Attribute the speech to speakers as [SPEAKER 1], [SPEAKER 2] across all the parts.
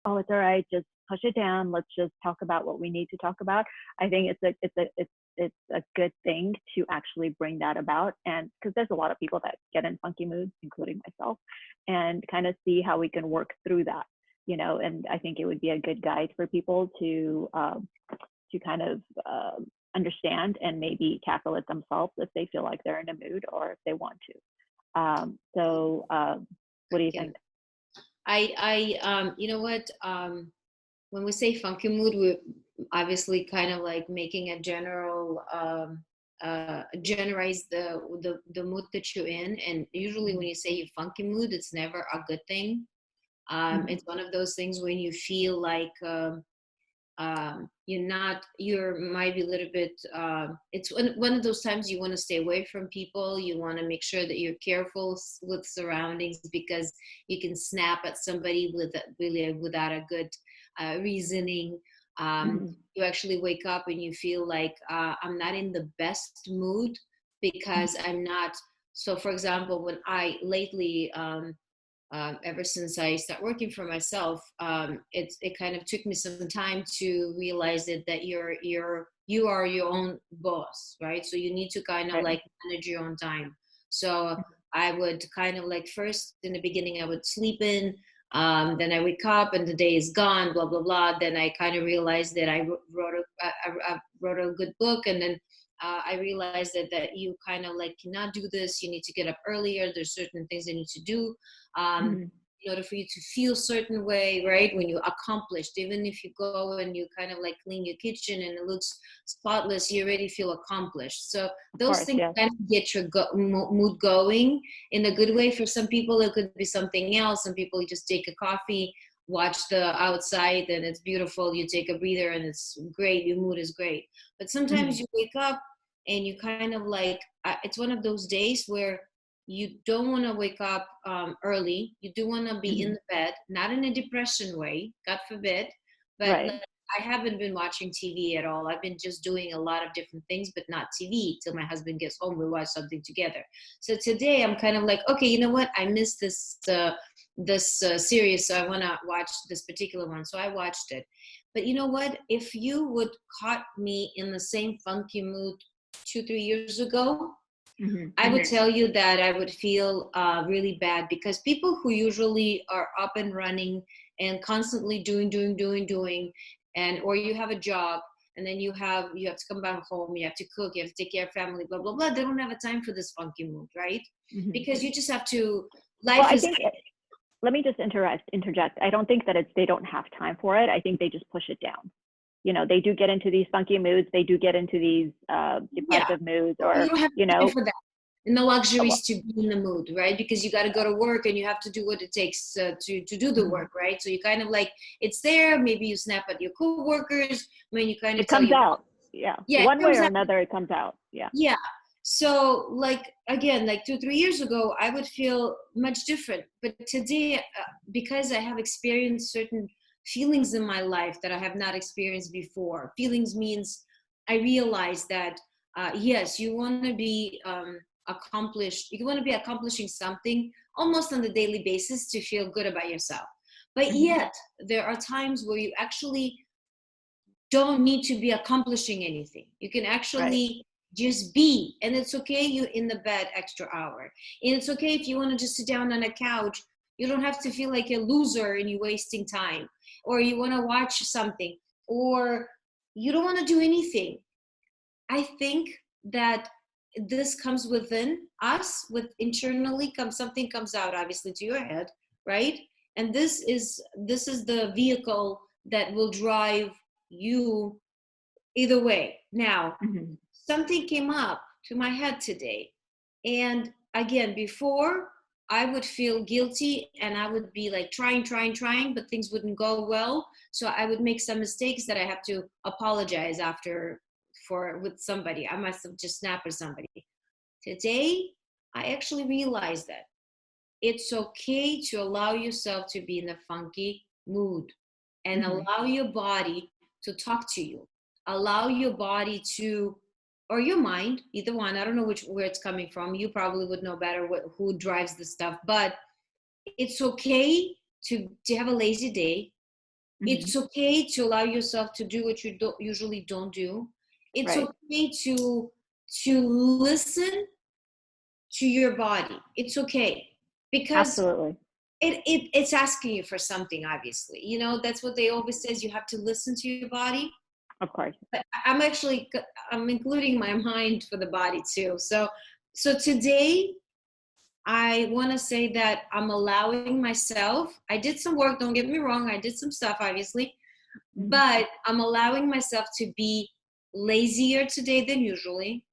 [SPEAKER 1] oh, it's all right, just push it down. Let's just talk about what we need to talk about. I think it's a good thing to actually bring that about, and because there's a lot of people that get in funky moods, including myself, and kind of see how we can work through that, and I think it would be a good guide for people to kind of understand and maybe tackle it themselves if they feel like they're in a mood or if they want to. What do you
[SPEAKER 2] Yeah.
[SPEAKER 1] think?
[SPEAKER 2] You know what? When we say funky mood, we're obviously kind of like making a generalize the mood that you're in. And usually when
[SPEAKER 1] Mhm.
[SPEAKER 2] you say you funky mood, it's never a good thing.
[SPEAKER 1] Mhm.
[SPEAKER 2] It's one of those things when you feel like, you're might be a little bit, it's one of those times you want to stay away from people. You want to make sure that you're careful with surroundings, because you can snap at somebody really without a good reasoning.
[SPEAKER 1] Mhm.
[SPEAKER 2] You actually wake up and you feel like, I'm not in the best mood because
[SPEAKER 1] Mhm.
[SPEAKER 2] I'm not. So for example, when I lately, ever since I started working for myself, it kind of took me some time to realize that you are your own boss, right? So you need to kind of
[SPEAKER 1] Right.
[SPEAKER 2] like manage your own time. So I would kind of like, first in the beginning I would sleep in, then I wake up and the day is gone, blah blah blah. Then I kind of realized that I wrote a good book, and then I realized that you kind of like cannot do this. You need to get up earlier. There's certain things you need to do, um,
[SPEAKER 1] Mhm.
[SPEAKER 2] in order for you to feel certain way, right? When you accomplished, even if you go and you kind of like clean your kitchen and it looks spotless, you already feel accomplished. So
[SPEAKER 1] Of
[SPEAKER 2] those
[SPEAKER 1] course,
[SPEAKER 2] things
[SPEAKER 1] yes.
[SPEAKER 2] kind of get your mood going in a good way. For some people, it could be something else. Some people just take a coffee, watch the outside, and it's beautiful. You take a breather, and it's great. Your mood is great. But sometimes
[SPEAKER 1] Mhm.
[SPEAKER 2] you wake up and you kind of like, it's one of those days where you don't want to wake up early. You do want to be in
[SPEAKER 1] Mhm.
[SPEAKER 2] the bed, not in a depression way, God forbid. But
[SPEAKER 1] Right.
[SPEAKER 2] like, I haven't been watching TV at all. I've been just doing a lot of different things, but not TV. Till my husband gets home, we watch something together. So today I'm kind of like, okay, you know what? I missed this series, so I want to watch this particular one. So I watched it. But you know what? If you would caught me in the same funky mood 2, 3 years ago,
[SPEAKER 1] Mhm.
[SPEAKER 2] I would tell you that I would feel really bad, because people who usually are up and running and constantly doing, and or you have a job, and then you have to come back home, you have to cook, you have to take care of family, blah blah blah. They don't have a time for this funky mood, right?
[SPEAKER 1] Mhm.
[SPEAKER 2] Because you just have to.
[SPEAKER 1] Well,
[SPEAKER 2] Life
[SPEAKER 1] I
[SPEAKER 2] is.
[SPEAKER 1] think let me just interject. I don't think that they don't have time for it. I think they just push it down. They do get into these funky moods. They do get into these
[SPEAKER 2] Yeah,
[SPEAKER 1] depressive moods,
[SPEAKER 2] you
[SPEAKER 1] or
[SPEAKER 2] don't have
[SPEAKER 1] you
[SPEAKER 2] time
[SPEAKER 1] know,
[SPEAKER 2] for that. And the luxuries
[SPEAKER 1] well,
[SPEAKER 2] to be in the mood, right? Because you got to go to work and you have to do what it takes to do the
[SPEAKER 1] mhm.
[SPEAKER 2] work, right? So you kind of like, it's there. Maybe you snap at your coworkers when you kind of
[SPEAKER 1] It
[SPEAKER 2] tell
[SPEAKER 1] comes
[SPEAKER 2] your
[SPEAKER 1] out.
[SPEAKER 2] boss,
[SPEAKER 1] Yeah,
[SPEAKER 2] yeah, it
[SPEAKER 1] one way
[SPEAKER 2] comes
[SPEAKER 1] or
[SPEAKER 2] out.
[SPEAKER 1] another, it comes out. Yeah.
[SPEAKER 2] Yeah. So like, again, like 2, 3 years ago, I would feel much different. But today, because I have experienced certain feelings in my life that I have not experienced before. Feelings means I realize that, yes, you want to be accomplished. You want to be accomplishing something almost on a daily basis to feel good about yourself. But
[SPEAKER 1] Hmm.
[SPEAKER 2] yet, there are times where you actually don't need to be accomplishing anything. You can
[SPEAKER 1] Right.
[SPEAKER 2] actually just be, and it's okay you in the bed extra hour. And it's okay if you want to just sit down on a couch. You don't have to feel like a loser and you're wasting time. Or you want to watch something, or you don't want to do anything. I think that this comes within us, with internally comes, something comes out obviously to your head, right? And this is the vehicle that will drive you either way. Now,
[SPEAKER 1] Hmm.
[SPEAKER 2] something came up to my head today. And again, before, I would feel guilty and I would be like trying, but things wouldn't go well. So I would make some mistakes that I have to apologize after for with somebody. I must have just snapped at somebody. Today, I actually realized that it's okay to allow yourself to be in a funky mood and
[SPEAKER 1] Hmm.
[SPEAKER 2] allow your body to talk to you. Allow your body to, or your mind, either one. I don't know where it's coming from. You probably would know better who drives the stuff, but it's okay to have a lazy day.
[SPEAKER 1] Hmm.
[SPEAKER 2] It's okay to allow yourself to do what you usually don't do. It's
[SPEAKER 1] Right.
[SPEAKER 2] okay to listen to your body. It's okay because
[SPEAKER 1] Absolutely.
[SPEAKER 2] it's asking you for something, obviously. You know, that's what they always says, you have to listen to your body.
[SPEAKER 1] Of course.
[SPEAKER 2] But I'm including my mind for the body too. So today I want to say that I'm allowing myself, I did some work, don't get me wrong, I did some stuff obviously,
[SPEAKER 1] Hmm.
[SPEAKER 2] but I'm allowing myself to be lazier today than usually.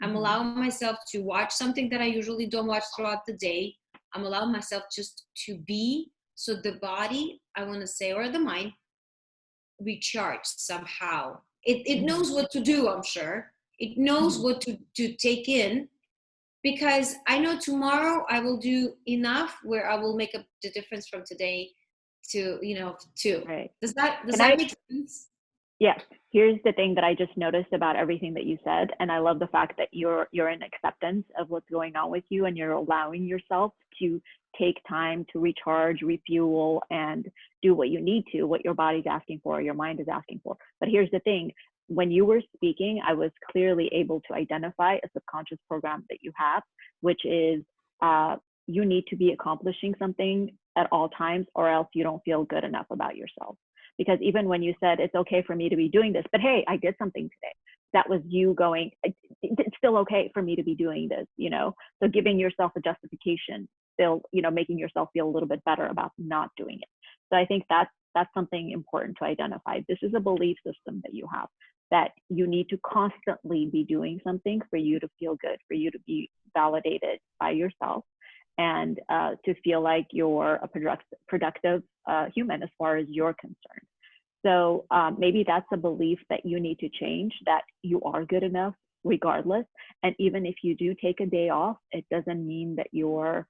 [SPEAKER 2] I'm
[SPEAKER 1] Hmm.
[SPEAKER 2] allowing myself to watch something that I usually don't watch throughout the day. I'm allowing myself just to be, so the body, I want to say, or the mind, recharge somehow. It
[SPEAKER 1] Hmm.
[SPEAKER 2] knows what to do, I'm sure. It knows
[SPEAKER 1] Hmm.
[SPEAKER 2] what to take in, because I know tomorrow I will do enough where I will make up the difference from today to, two.
[SPEAKER 1] Right.
[SPEAKER 2] Does
[SPEAKER 1] Can
[SPEAKER 2] that
[SPEAKER 1] I
[SPEAKER 2] make sense?
[SPEAKER 1] Yes. Here's the thing that I just noticed about everything that you said, and I love the fact that you're in acceptance of what's going on with you, and you're allowing yourself to take time to recharge, refuel, and do what you need to, what your body's asking for, your mind is asking for. But here's the thing. When you were speaking, I was clearly able to identify a subconscious program that you have, which is you need to be accomplishing something at all times, or else you don't feel good enough about yourself. Because even when you said it's okay for me to be doing this, but hey, I did something today, that was you going, it's still okay for me to be doing this, so giving yourself a justification, still, making yourself feel a little bit better about not doing it. So I think that's something important to identify. This is a belief system that you have, that you need to constantly be doing something for you to feel good, for you to be validated by yourself, and to feel like you're a productive human as far as you're concerned. So maybe that's a belief that you need to change, that you are good enough regardless. And even if you do take a day off, it doesn't mean that you're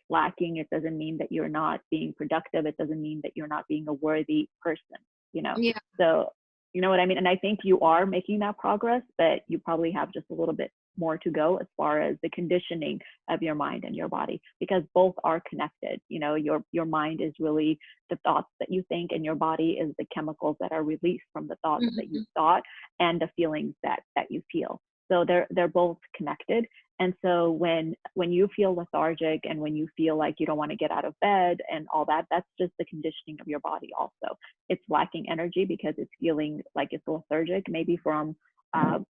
[SPEAKER 1] slacking. It doesn't mean that you're not being productive. It doesn't mean that you're not being a worthy person, you know?
[SPEAKER 2] Yeah.
[SPEAKER 1] So, you know what I mean? And I think you are making that progress, but you probably have just a little bit more to go as far as the conditioning of your mind and your body, because both are connected. Your mind is really the thoughts that you think, and your body is the chemicals that are released from the thoughts that you
[SPEAKER 2] Mhm.
[SPEAKER 1] thought and the feelings that you feel. So they're both connected. And so when you feel lethargic, and when you feel like you don't want to get out of bed and all that, that's just the conditioning of your body also. It's lacking energy because it's feeling like it's lethargic, maybe from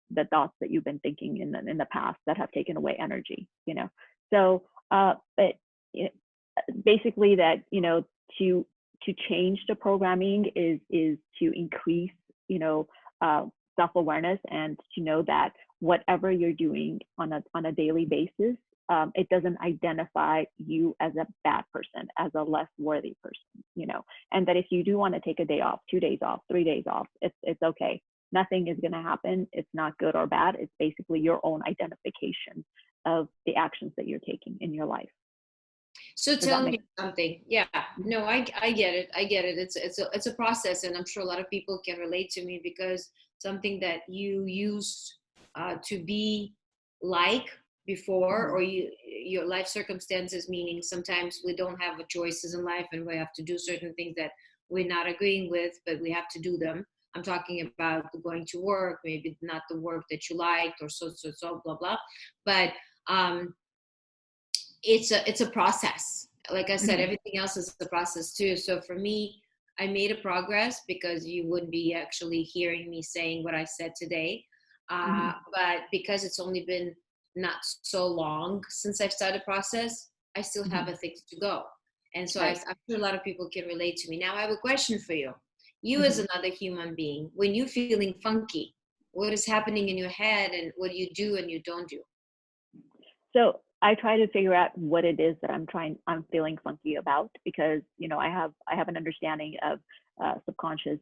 [SPEAKER 1] the thoughts that you've been thinking in the past that have taken away energy. So but basically that, to change the programming is to increase, you know self-awareness, and to know that whatever you're doing on a daily basis, it doesn't identify you as a bad person, as a less worthy person. And that if you do want to take a day off, 2 days off, 3 days off, it's okay. Nothing is going to happen. It's not good or bad. It's basically your own identification of the actions that you're taking in your life.
[SPEAKER 2] So
[SPEAKER 1] Does that
[SPEAKER 2] tell
[SPEAKER 1] make
[SPEAKER 2] me something. Yeah,
[SPEAKER 1] sense?
[SPEAKER 2] no, I get it. I get it. It's a process, and I'm sure a lot of people can relate to me, because something that you used to be like before,
[SPEAKER 1] Mm-hmm.
[SPEAKER 2] or your life circumstances, meaning sometimes we don't have a choices in life, and we have to do certain things that we're not agreeing with, but we have to do them. I'm talking about going to work, maybe not the work that you liked, or so blah blah, but um it's a process. Like I said,
[SPEAKER 1] Mm-hmm.
[SPEAKER 2] everything else is a process too. So for me, I made a progress, because you wouldn't be actually hearing me saying what I said today.
[SPEAKER 1] Mm-hmm.
[SPEAKER 2] But because it's only been not so long since I've started the process, I still
[SPEAKER 1] Mm-hmm.
[SPEAKER 2] have a things to go. And so
[SPEAKER 1] Right.
[SPEAKER 2] I'm sure a lot of people can relate to me. Now I have a question for you. You as
[SPEAKER 1] Mm-hmm.
[SPEAKER 2] another human being, when you're feeling funky, what is happening in your head, and what do you do and you don't do?
[SPEAKER 1] So I try to figure out what it is that I'm feeling funky about, because I have an understanding of subconscious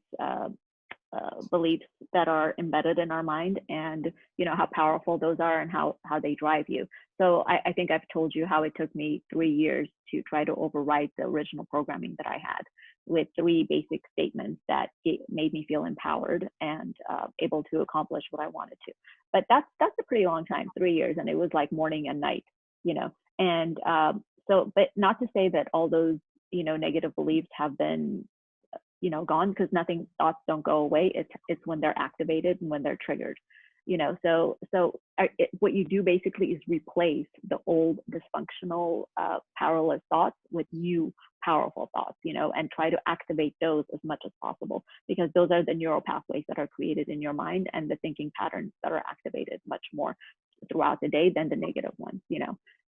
[SPEAKER 1] beliefs that are embedded in our mind, and how powerful those are, and how they drive you. So I think I've told you how it took me 3 years to try to overwrite the original programming that I had, with three basic statements that it made me feel empowered and able to accomplish what I wanted to. But that's a pretty long time, 3 years, and it was like morning and night, you know. And but not to say that all those negative beliefs have been gone, because nothing, thoughts don't go away. It's when they're activated and when they're triggered. What you do basically is replace the old dysfunctional, powerless thoughts with new powerful thoughts, and try to activate those as much as possible, because those are the neural pathways that are created in your mind, and the thinking patterns that are activated much more throughout the day than the negative ones.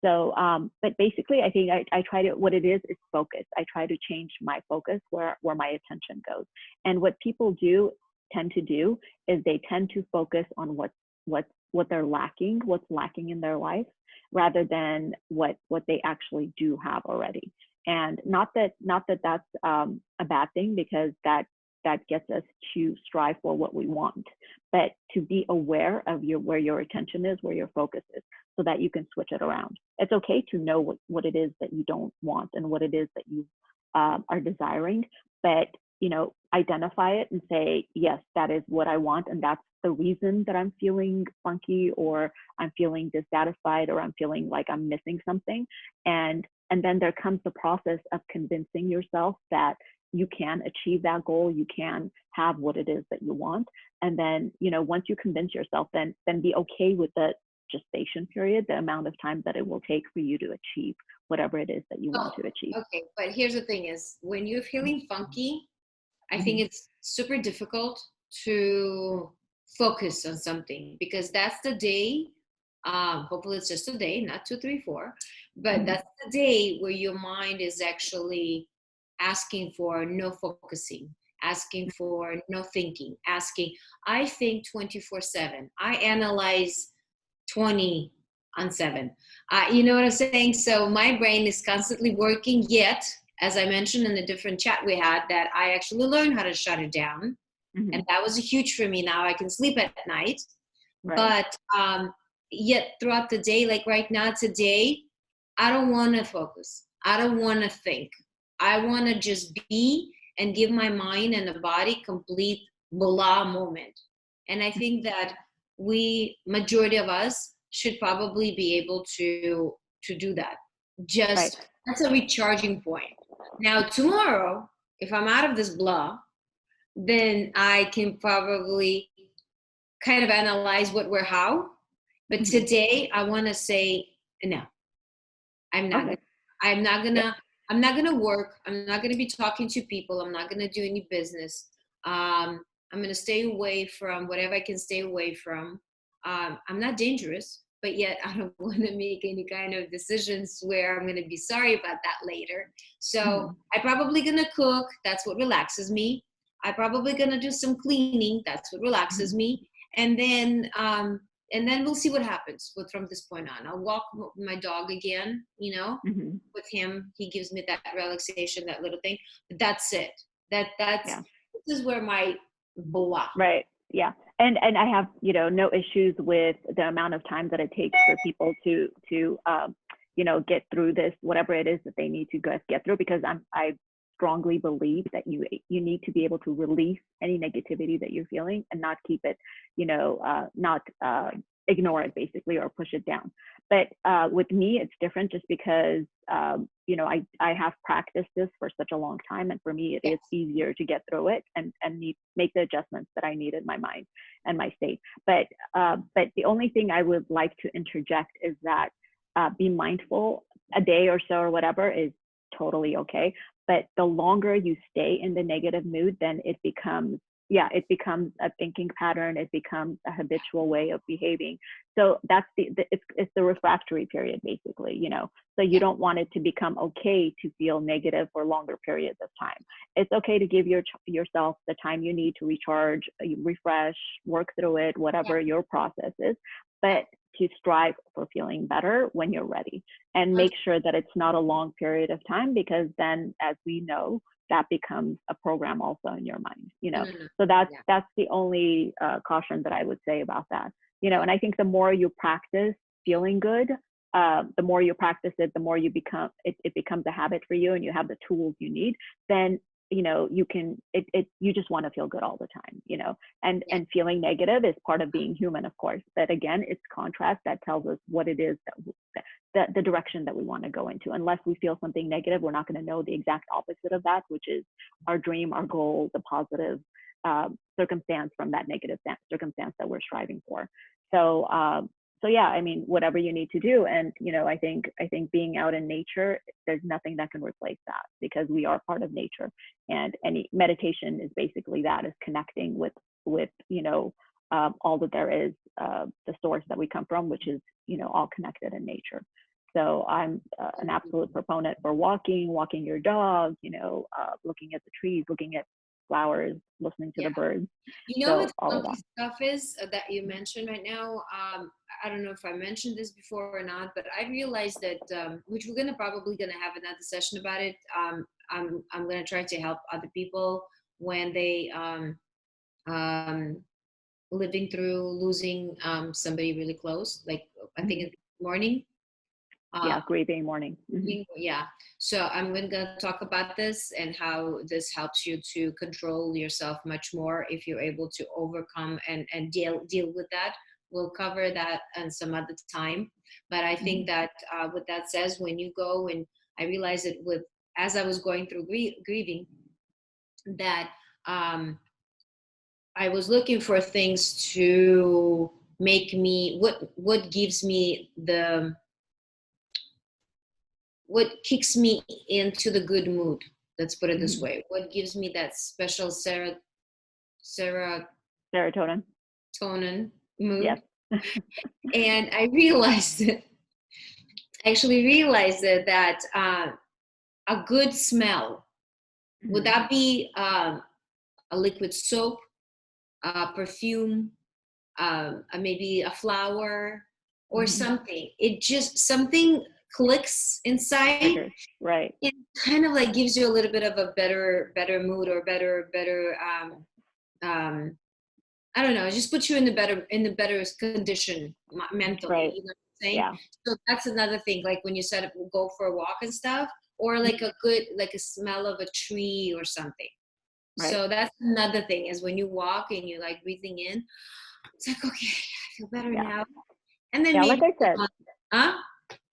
[SPEAKER 1] So, but basically, I think I try to, what it is focus. I try to change my focus where my attention goes. And what people tend to do is they tend to focus on what they're lacking, what's lacking in their life, rather than what they actually do have already. And not that that's a bad thing, because that gets us to strive for what we want, but to be aware of where your attention is, where your focus is, so that you can switch it around. It's okay to know what it is that you don't want and what it is that you are desiring, but identify it and say, yes, that is what I want, and that's the reason that I'm feeling funky, or I'm feeling dissatisfied, or I'm feeling like I'm missing something. And then there comes the process of convincing yourself that you can achieve that goal, you can have what it is that you want. And then, once you convince yourself, then be okay with the gestation period, the amount of time that it will take for you to achieve whatever it is that you want to achieve.
[SPEAKER 2] Okay, but here's the thing is, when you're feeling funky, I think it's super difficult to focus on something, because that's the day, hopefully it's just a day, not 2, 3, 4, but that's the day where your mind is actually asking for no focusing, asking for no thinking, I think 24/7, I analyze 20/7. You know what I'm saying? So my brain is constantly working, yet, as I mentioned in a different chat we had, that I actually learned how to shut it down. And that was huge for me. Now I can sleep at night. Right. But yet throughout the day, like right now, today, I don't want to focus. I don't want to think. I want to just be and give my mind and the body complete blah moment. And I think that majority of us should probably be able to do that. Just right. That's a recharging point. Now tomorrow, if I'm out of this blah, then I can probably kind of analyze what, where, how. But today I want to say, no, I'm not. Okay. I'm not gonna work. I'm not gonna be talking to people. I'm not gonna do any business. I'm gonna stay away from whatever I can stay away from. I'm not dangerous, but yet I don't want to make any kind of decisions where I'm gonna be sorry about that later. So I'm probably gonna cook. That's what relaxes me. I'm probably gonna do some cleaning. That's what relaxes me. And then we'll see what happens from this point on. I'll walk my dog again, with him. He gives me that relaxation, that little thing. But that's it. This is where my blah.
[SPEAKER 1] Right. Yeah. And I have, no issues with the amount of time that it takes for people to get through this, whatever it is that they need to get through, because I strongly believe that you need to be able to release any negativity that you're feeling and not keep it, not ignore it basically, or push it down. But with me, it's different, just because, I have practiced this for such a long time. And for me, it is easier to get through it and make the adjustments that I need in my mind and my state. But the only thing I would like to interject is that be mindful. A day or so or whatever is totally okay. But the longer you stay in the negative mood, then it becomes a thinking pattern. It becomes a habitual way of behaving. So that's it's the refractory period, basically, so you don't want it to become okay to feel negative for longer periods of time. It's okay to give yourself the time you need to recharge, refresh, work through it, whatever your process is, but to strive for feeling better when you're ready, and make sure that it's not a long period of time, because then, as we know, that becomes a program also in your mind, so that's the only caution that I would say about that, and I think the more you practice feeling good, the more you practice it, the more you become, it becomes a habit for you, and you have the tools you need, then you can, you just want to feel good all the time,
[SPEAKER 2] Yeah.
[SPEAKER 1] and feeling negative is part of being human, of course. But again, it's contrast that tells us what it is that the direction that we want to go into. Unless we feel something negative, we're not going to know the exact opposite of that, which is our dream, our goal, the positive circumstance from that negative circumstance that we're striving for. So, so yeah, I mean, whatever you need to do. And, I think being out in nature, there's nothing that can replace that, because we are part of nature. And any meditation is basically that, is connecting with, all that there is, the source that we come from, which is, all connected in nature. So I'm an absolute proponent for walking your dog, looking at the trees, looking at flowers, listening to
[SPEAKER 2] Yeah.
[SPEAKER 1] the birds.
[SPEAKER 2] You know
[SPEAKER 1] So
[SPEAKER 2] what the
[SPEAKER 1] all of
[SPEAKER 2] funky
[SPEAKER 1] that.
[SPEAKER 2] stuff is that you mentioned right now? I don't know if I mentioned this before or not, but I realized that, which we're probably gonna have another session about it. I'm gonna try to help other people when they living through losing somebody really close. Like I think
[SPEAKER 1] Mhm.
[SPEAKER 2] in the morning.
[SPEAKER 1] Yeah,
[SPEAKER 2] Uh,
[SPEAKER 1] grieving morning.
[SPEAKER 2] yeah. So I'm going to talk about this and how this helps you to control yourself much more if you're able to overcome and deal with that. We'll cover that in some other time. But I think
[SPEAKER 1] Mhm.
[SPEAKER 2] that what that says, when you go, and I realized it with, as I was going through grieving, that I was looking for things to make me, what gives me the, what kicks me into the good mood. Let's put it this
[SPEAKER 1] Mhm.
[SPEAKER 2] way. What gives me that special serotonin
[SPEAKER 1] Serotonin. Yes.
[SPEAKER 2] mood? And I realized it, actually realized that a good smell, would
[SPEAKER 1] Mhm.
[SPEAKER 2] that be a liquid soap, perfume, maybe a flower or
[SPEAKER 1] Mhm.
[SPEAKER 2] something? It just, something clicks inside.
[SPEAKER 1] Triggers. Right.
[SPEAKER 2] It kind of like gives you a little bit of a better mood, or better um I don't know, it just puts you in the better condition mentally,
[SPEAKER 1] Right.
[SPEAKER 2] you know what I'm saying?
[SPEAKER 1] Yeah.
[SPEAKER 2] So that's another thing, like when you said go for a walk and stuff, or like
[SPEAKER 1] Mhm.
[SPEAKER 2] a good, like a smell of a tree or something.
[SPEAKER 1] Right.
[SPEAKER 2] So that's another thing, is when you walk and you're like breathing in, it's like, okay, I feel better
[SPEAKER 1] Yeah.
[SPEAKER 2] now. And then
[SPEAKER 1] Yeah.
[SPEAKER 2] maybe huh?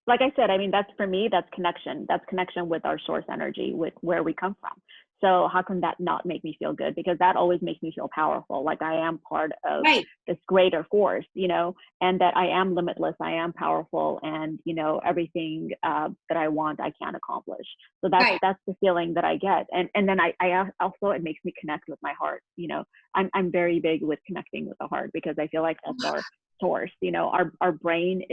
[SPEAKER 1] Like I said, I mean, that's, for me, that's connection. That's connection with our source energy, with where we come from. So how can that not make me feel good? Because that always makes me feel powerful. Like I am part of
[SPEAKER 2] Right,
[SPEAKER 1] this greater force, and that I am limitless. I am powerful, and everything that I want, I can accomplish. So
[SPEAKER 2] right,
[SPEAKER 1] that's the feeling that I get, and then I also, it makes me connect with my heart. I'm very big with connecting with the heart, because I feel like that's our source. Our brain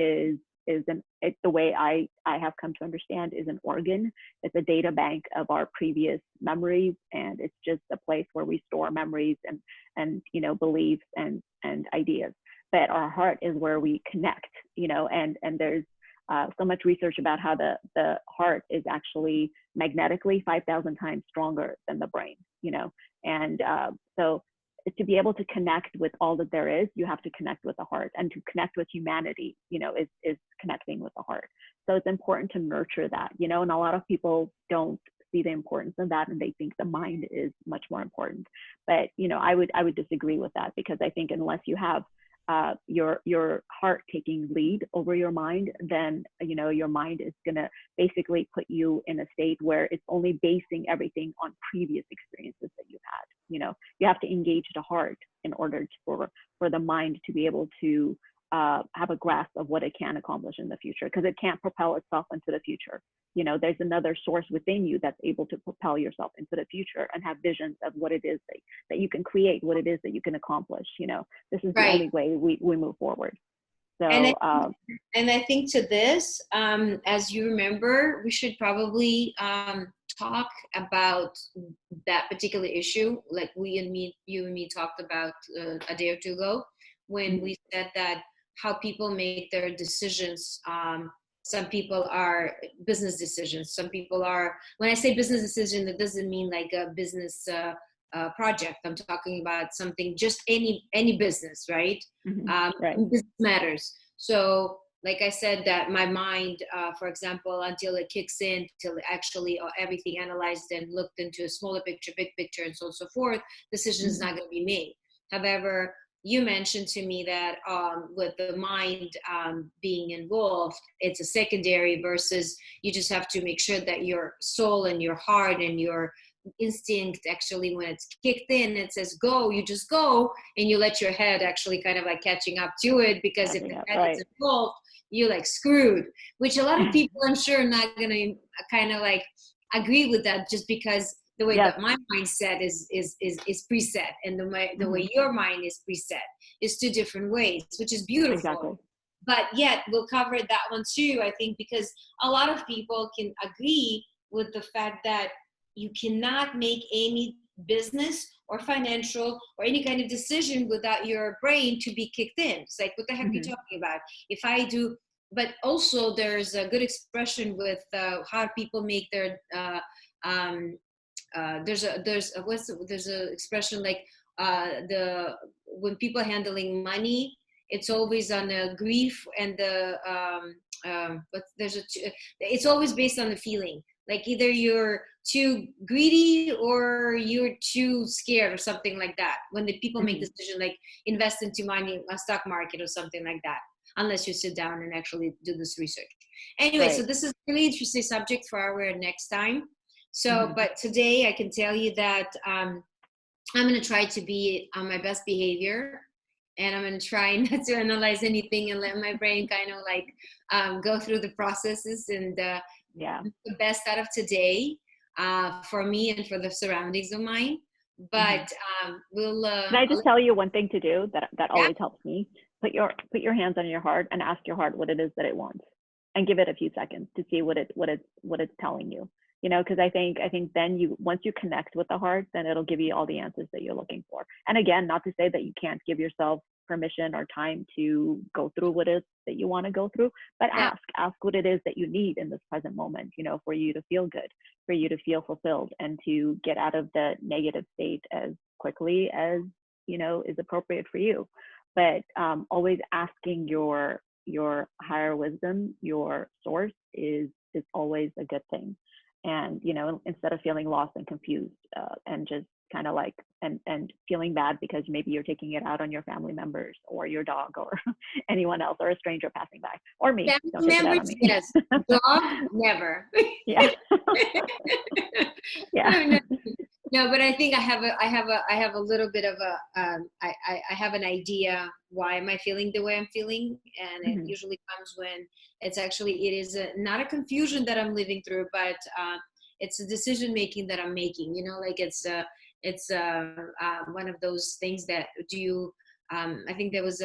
[SPEAKER 1] the way I have come to understand, is an organ. It's a data bank of our previous memories, and it's just a place where we store memories and beliefs and ideas. But our heart is where we connect, and there's so much research about how the heart is actually magnetically 5,000 times stronger than the brain, and so to be able to connect with all that there is, you have to connect with the heart, and to connect with humanity, is connecting with the heart. So it's important to nurture that, and a lot of people don't see the importance of that, and they think the mind is much more important. But, I would disagree with that, because I think unless you have your heart taking lead over your mind, then, your mind is going to basically put you in a state where it's only basing everything on previous experiences that you've had. You have to engage the heart in order for the mind to be able to have a grasp of what it can accomplish in the future, because it can't propel itself into the future. There's another source within you that's able to propel yourself into the future and have visions of what it is that you can create, what it is that you can accomplish. This is the
[SPEAKER 2] right.
[SPEAKER 1] only way we move forward.
[SPEAKER 2] And I
[SPEAKER 1] So
[SPEAKER 2] And I think to this, as you remember, we should probably talk about that particular issue, like you and me talked about a day or two ago, when we said that how people make their decisions. Some people are business decisions. Some people are, when I say business decision, it doesn't mean like a business project. I'm talking about something, just any business, right?
[SPEAKER 1] mhm, right.
[SPEAKER 2] Business matters. So like I said, that my mind, for example, until it kicks in, till it actually everything analyzed and looked into a smaller picture, big picture, and so on and so forth, decision is
[SPEAKER 1] Hmm.
[SPEAKER 2] not going to be made. However, you mentioned to me that with the mind being involved, it's a secondary versus you just have to make sure that your soul and your heart and your instinct actually, when it's kicked in, it says go, you just go, and you let your head actually kind of like catching up to it, because if
[SPEAKER 1] Catching
[SPEAKER 2] the
[SPEAKER 1] up,
[SPEAKER 2] head is
[SPEAKER 1] right.
[SPEAKER 2] involved, you're like screwed, which a lot of people I'm sure are not going to kind of like agree with that, just because the way
[SPEAKER 1] Yes.
[SPEAKER 2] that my mindset is preset, and the
[SPEAKER 1] Hmm.
[SPEAKER 2] way your mind is preset is two different ways, which is beautiful.
[SPEAKER 1] Exactly.
[SPEAKER 2] But yet we'll cover that one too, I think, because a lot of people can agree with the fact that you cannot make any business or financial or any kind of decision without your brain to be kicked in. It's like, what the heck are you
[SPEAKER 1] Hmm.
[SPEAKER 2] talking about? If I do, but also there's a good expression with how people make their um, there's a expression like the when people handling money, it's always on the grief and the but it's always based on the feeling, like either you're too greedy or you're too scared or something like that, when the people make
[SPEAKER 1] Hmm.
[SPEAKER 2] the decision like invest into money a stock market or something like that, unless you sit down and actually do this research. Anyway, so
[SPEAKER 1] Right.
[SPEAKER 2] this is really interesting subject for our next time. So,
[SPEAKER 1] Hmm.
[SPEAKER 2] but today I can tell you that I'm going to try to be on my best behavior, and I'm going to try not to analyze anything and let my brain kind of like go through the processes and
[SPEAKER 1] Yeah.
[SPEAKER 2] the best out of today for me and for the surroundings of mine.
[SPEAKER 1] Hmm.
[SPEAKER 2] But we'll,
[SPEAKER 1] Can I
[SPEAKER 2] I'll,
[SPEAKER 1] just tell you one thing to do that
[SPEAKER 2] yeah,
[SPEAKER 1] always helps me? Put your hands on your heart and ask your heart what it is that it wants, and give it a few seconds to see what it's telling you. Because I think then once you connect with the heart, then it'll give you all the answers that you're looking for. And again, not to say that you can't give yourself permission or time to go through what it is that you want to go through, but
[SPEAKER 2] yeah,
[SPEAKER 1] ask what it is that you need in this present moment, for you to feel good, for you to feel fulfilled, and to get out of the negative state as quickly as is appropriate for you. But always asking your higher wisdom, your source, is always a good thing. And instead of feeling lost and confused, and just kind of like and feeling bad because maybe you're taking it out on your family members or your dog or anyone else or a stranger passing by or me.
[SPEAKER 2] family
[SPEAKER 1] Don't take it out on
[SPEAKER 2] members,
[SPEAKER 1] me.
[SPEAKER 2] yes, dog, never.
[SPEAKER 1] Yeah. Yeah.
[SPEAKER 2] No, no, no, but I think I have a little bit of a I have an idea why am I feeling the way I'm feeling, and it
[SPEAKER 1] Hmm.
[SPEAKER 2] usually comes when it is not a confusion that I'm living through, but it's a decision making that I'm making. Like it's one of those things that do you I think there was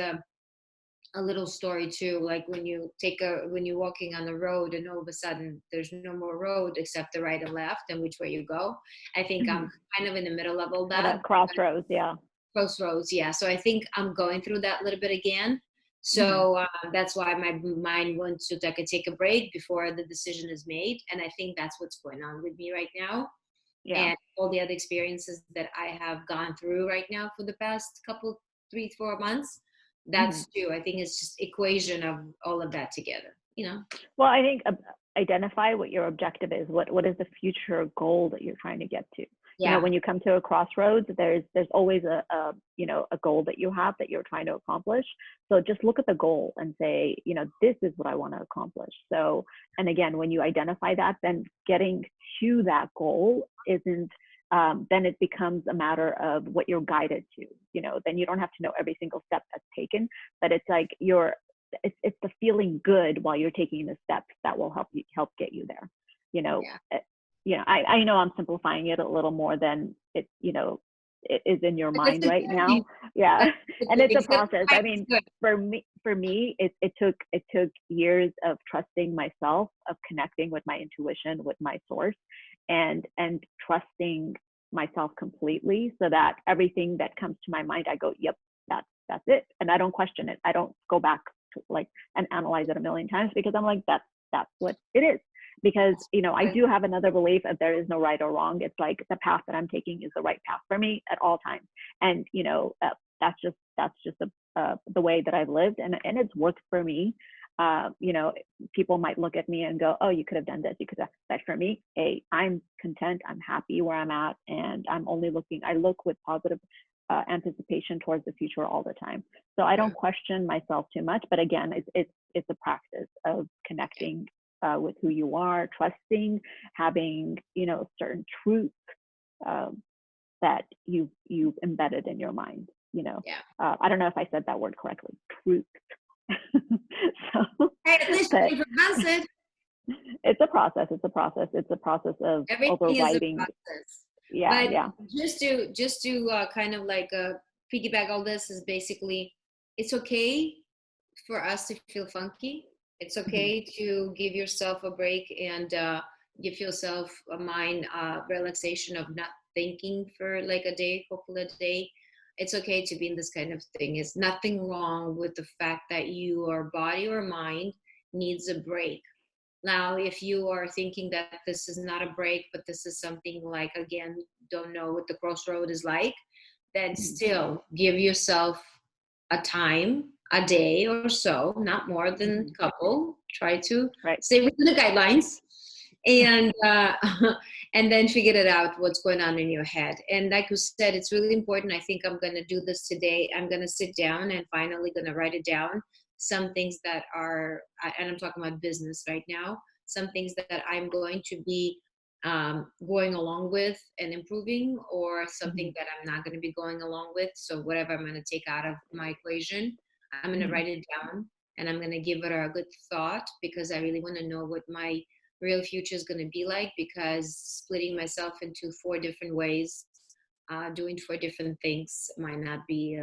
[SPEAKER 2] a little story too, like when you're walking on the road and all of a sudden there's no more road except the right and left and which way you go. I think
[SPEAKER 1] Hmm.
[SPEAKER 2] I'm kind of in the middle of all
[SPEAKER 1] At a
[SPEAKER 2] that.
[SPEAKER 1] crossroads. Yeah.
[SPEAKER 2] Crossroads, yeah, so I think I'm going through that little bit again.
[SPEAKER 1] Hmm.
[SPEAKER 2] So that's why my mind wants to take a break before the decision is made, and I think that's what's going on with me right now,
[SPEAKER 1] Yeah.
[SPEAKER 2] and all the other experiences that I have gone through right now for the past couple 3 4 months.
[SPEAKER 1] Hmm.
[SPEAKER 2] That's true. I think it's just equation of all of that together.
[SPEAKER 1] Well, I think identify what your objective is. What is the future goal that you're trying to get to?
[SPEAKER 2] Yeah,
[SPEAKER 1] When you come to a crossroads, there's always a goal that you have that you're trying to accomplish. So just look at the goal and say, this is what I want to accomplish. So, and again, when you identify that, then getting to that goal isn't. Then it becomes a matter of what you're guided to. Then you don't have to know every single step that's taken, but it's like it's the feeling good while you're taking the steps that will help get you there. You know,
[SPEAKER 2] yeah.
[SPEAKER 1] eh, I know I'm simplifying it a little more than it is in your
[SPEAKER 2] But that's
[SPEAKER 1] mind
[SPEAKER 2] a
[SPEAKER 1] right
[SPEAKER 2] good
[SPEAKER 1] now.
[SPEAKER 2] thing.
[SPEAKER 1] Yeah,
[SPEAKER 2] That's
[SPEAKER 1] and it's a process.
[SPEAKER 2] exemplifies
[SPEAKER 1] I
[SPEAKER 2] it's
[SPEAKER 1] mean,
[SPEAKER 2] good.
[SPEAKER 1] for me, it took years of trusting myself, of connecting with my intuition, with my source, and trusting myself completely, so that everything that comes to my mind, I go, yep, that's it, and I don't question it. I don't go back to like and analyze it a million times, because I'm like, that's what it is. Because
[SPEAKER 2] That's
[SPEAKER 1] I
[SPEAKER 2] good.
[SPEAKER 1] do have another belief that there is no right or wrong. It's like the path that I'm taking is the right path for me at all times. And that's just the way that I've lived, and it's worked for me. You know, people might look at me and go, oh, you could have done this, you could have. But for me, hey, I'm content, I'm happy where I'm at, and I look with positive anticipation towards the future all the time. So I don't question myself too much. But again, it's a practice of connecting with who you are, trusting, having, you know, certain truth um, that you've embedded in your mind. You know,
[SPEAKER 2] Yeah.
[SPEAKER 1] I don't know if I said that word correctly. Truth. So,
[SPEAKER 2] Hey, at least
[SPEAKER 1] but
[SPEAKER 2] you can pronounce it.
[SPEAKER 1] it's a process. It's a process. It's a process of
[SPEAKER 2] Everything is a
[SPEAKER 1] overriding.
[SPEAKER 2] process.
[SPEAKER 1] Yeah,
[SPEAKER 2] But
[SPEAKER 1] yeah.
[SPEAKER 2] just to kind of like piggyback all this is basically, it's okay for us to feel funky. It's
[SPEAKER 1] Hmm.
[SPEAKER 2] okay to give yourself a break and give yourself a mind relaxation of not thinking for like a day, couple of day. It's okay to be in this kind of thing. It's nothing wrong with the fact that your body or mind needs a break. Now, if you are thinking that this is not a break, but this is something like, again, don't know what the crossroad is like, then
[SPEAKER 1] Hmm.
[SPEAKER 2] still give yourself a time, a day or so, not more than
[SPEAKER 1] Hmm.
[SPEAKER 2] a couple. Try to
[SPEAKER 1] Right.
[SPEAKER 2] stay within the guidelines, and and then figure it out what's going on in your head. And like you said, it's really important. I think I'm going to do this today. I'm going to sit down and finally going to write it down, some things that are, and I'm talking about business right now, some things that I'm going to be going along with and improving, or something
[SPEAKER 1] Hmm.
[SPEAKER 2] that I'm not going to be going along with. So whatever I'm going to take out of my equation, I'm going to
[SPEAKER 1] Hmm.
[SPEAKER 2] write it down, and I'm going to give it a good thought, because I really want to know what my real future is going to be like, because splitting myself into four different ways, doing four different things might not be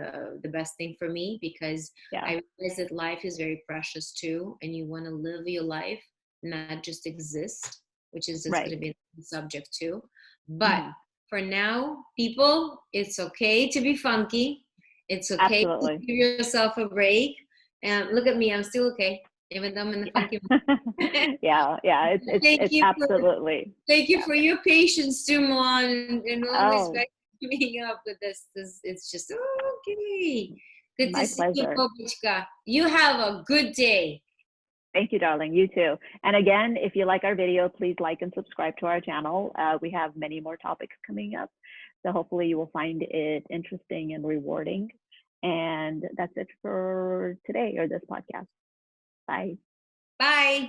[SPEAKER 2] the best thing for me, because
[SPEAKER 1] Yeah.
[SPEAKER 2] I realize that life is very precious too, and you want to live your life, not just exist, which is just going
[SPEAKER 1] Right.
[SPEAKER 2] to be the subject too. But
[SPEAKER 1] Hmm.
[SPEAKER 2] for now, people, it's okay to be funky. It's okay to
[SPEAKER 1] Absolutely.
[SPEAKER 2] give yourself a break. And look at me, I'm still okay, even though I'm in the
[SPEAKER 1] Yeah.
[SPEAKER 2] funky.
[SPEAKER 1] Yeah. Yeah.
[SPEAKER 2] Thank
[SPEAKER 1] It's
[SPEAKER 2] you for
[SPEAKER 1] absolutely.
[SPEAKER 2] thank you
[SPEAKER 1] Yeah.
[SPEAKER 2] for your patience, Sumon, and always
[SPEAKER 1] Oh,
[SPEAKER 2] back me up with this. It's just okay. Good to
[SPEAKER 1] my
[SPEAKER 2] see you,
[SPEAKER 1] pleasure.
[SPEAKER 2] Bobichka. You have a good day.
[SPEAKER 1] Thank you, darling. You too. And again, if you like our video, please like and subscribe to our channel. We have many more topics coming up. So hopefully you will find it interesting and rewarding. And that's it for today or this podcast. Bye.
[SPEAKER 2] Bye.